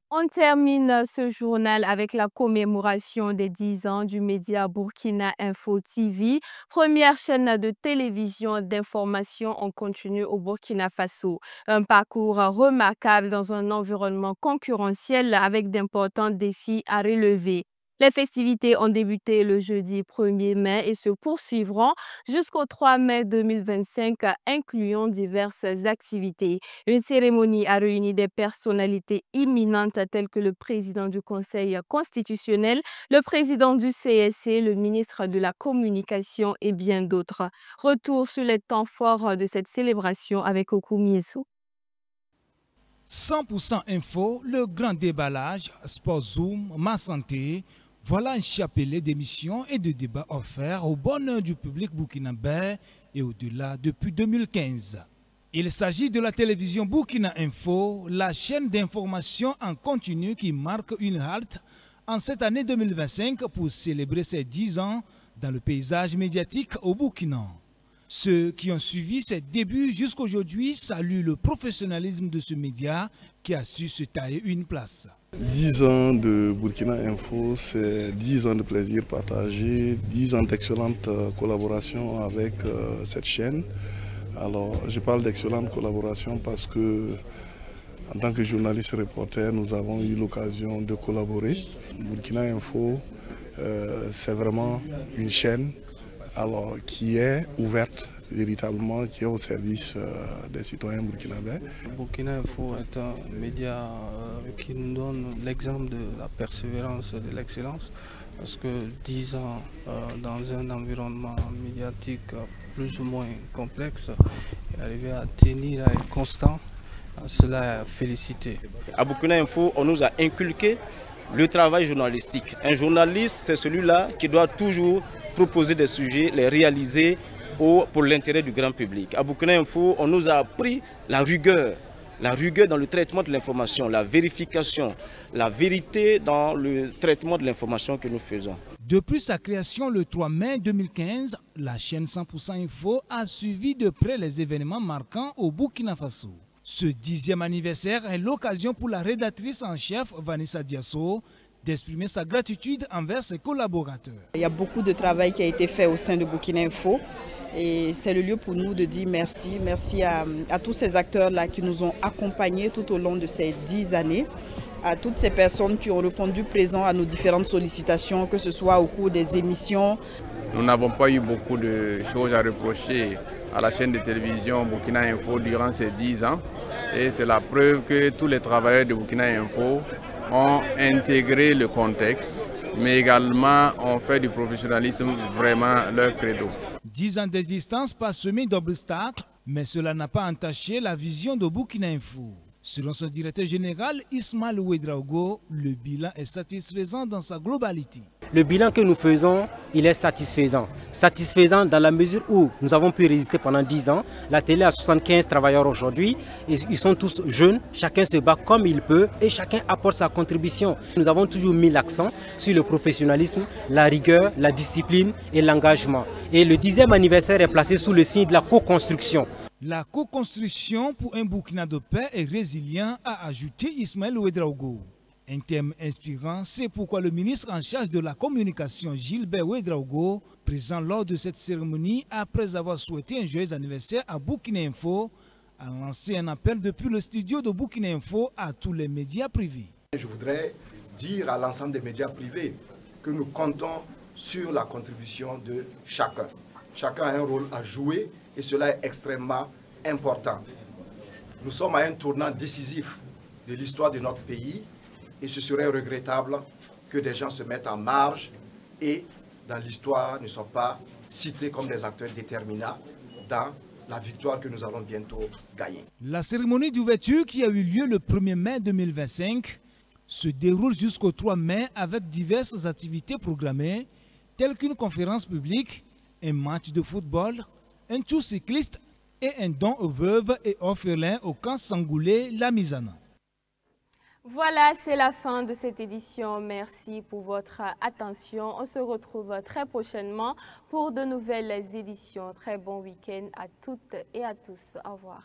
On termine ce journal avec la commémoration des 10 ans du média Burkina Info TV, première chaîne de télévision d'information en continu au Burkina Faso. Un parcours remarquable dans un environnement concurrentiel avec d'importants défis à relever. Les festivités ont débuté le jeudi 1er mai et se poursuivront jusqu'au 3 mai 2025, incluant diverses activités. Une cérémonie a réuni des personnalités imminentes telles que le président du Conseil constitutionnel, le président du CSC, le ministre de la Communication et bien d'autres. Retour sur les temps forts de cette célébration avec Okumu Yesu. 100% info, le grand déballage, Sport Zoom, Ma Santé, voilà un chapelet d'émissions et de débats offerts au bonheur du public burkinabé et au-delà depuis 2015. Il s'agit de la télévision Burkina Info, la chaîne d'information en continu qui marque une halte en cette année 2025 pour célébrer ses 10 ans dans le paysage médiatique au Burkina. Ceux qui ont suivi ses débuts jusqu'aujourd'hui saluent le professionnalisme de ce média qui a su se tailler une place. 10 ans de Burkina Info, c'est 10 ans de plaisir partagé, 10 ans d'excellente collaboration avec cette chaîne. Alors, je parle d'excellente collaboration parce que, en tant que journaliste reporter, nous avons eu l'occasion de collaborer. Burkina Info, c'est vraiment une chaîne qui est ouverte véritablement, qui est au service des citoyens burkinabés. Burkina Info est un média qui nous donne l'exemple de la persévérance et de l'excellence, parce que 10 ans dans un environnement médiatique plus ou moins complexe, et arriver à tenir, à être constant, cela est félicité. À Burkina Info, on nous a inculqué le travail journalistique. Un journaliste, c'est celui-là qui doit toujours proposer des sujets, les réaliser pour l'intérêt du grand public. À Burkina Info, on nous a appris la rigueur dans le traitement de l'information, la vérification, la vérité dans le traitement de l'information que nous faisons. Depuis sa création le 3 mai 2015, la chaîne 100% Info a suivi de près les événements marquants au Burkina Faso. Ce 10e anniversaire est l'occasion pour la rédactrice en chef Vanessa Diasso d'exprimer sa gratitude envers ses collaborateurs. Il y a beaucoup de travail qui a été fait au sein de Burkina Info et c'est le lieu pour nous de dire merci. Merci à tous ces acteurs-là qui nous ont accompagnés tout au long de ces 10 années, à toutes ces personnes qui ont répondu présent à nos différentes sollicitations, que ce soit au cours des émissions. Nous n'avons pas eu beaucoup de choses à reprocher à la chaîne de télévision Burkina Info durant ces 10 ans. Et c'est la preuve que tous les travailleurs de Burkina Info ont intégré le contexte, mais également ont fait du professionnalisme vraiment leur credo. 10 ans d'existence parsemés d'obstacles, mais cela n'a pas entaché la vision de Burkina Info. Selon son directeur général Ismaël Ouedraogo, le bilan est satisfaisant dans sa globalité. Le bilan que nous faisons, il est satisfaisant. Satisfaisant dans la mesure où nous avons pu résister pendant 10 ans. La télé a 75 travailleurs aujourd'hui. Ils sont tous jeunes, chacun se bat comme il peut et chacun apporte sa contribution. Nous avons toujours mis l'accent sur le professionnalisme, la rigueur, la discipline et l'engagement. Et le 10e anniversaire est placé sous le signe de la co-construction. La co-construction pour un Burkina de paix et résilient, a ajouté Ismaël Ouedraogo. Un thème inspirant, c'est pourquoi le ministre en charge de la communication, Gilbert Ouedraogo, présent lors de cette cérémonie, après avoir souhaité un joyeux anniversaire à Burkina Info, a lancé un appel depuis le studio de Burkina Info à tous les médias privés. Je voudrais dire à l'ensemble des médias privés que nous comptons sur la contribution de chacun. Chacun a un rôle à jouer et cela est extrêmement important. Nous sommes à un tournant décisif de l'histoire de notre pays et ce serait regrettable que des gens se mettent en marge et dans l'histoire ne soient pas cités comme des acteurs déterminants dans la victoire que nous allons bientôt gagner. La cérémonie d'ouverture qui a eu lieu le 1er mai 2025 se déroule jusqu'au 3 mai avec diverses activités programmées telles qu'une conférence publique, un match de football, un tour cycliste et un don aux veuves et orphelins au camp Sangoulé, la Misana. Voilà, c'est la fin de cette édition. Merci pour votre attention. On se retrouve très prochainement pour de nouvelles éditions. Très bon week-end à toutes et à tous. Au revoir.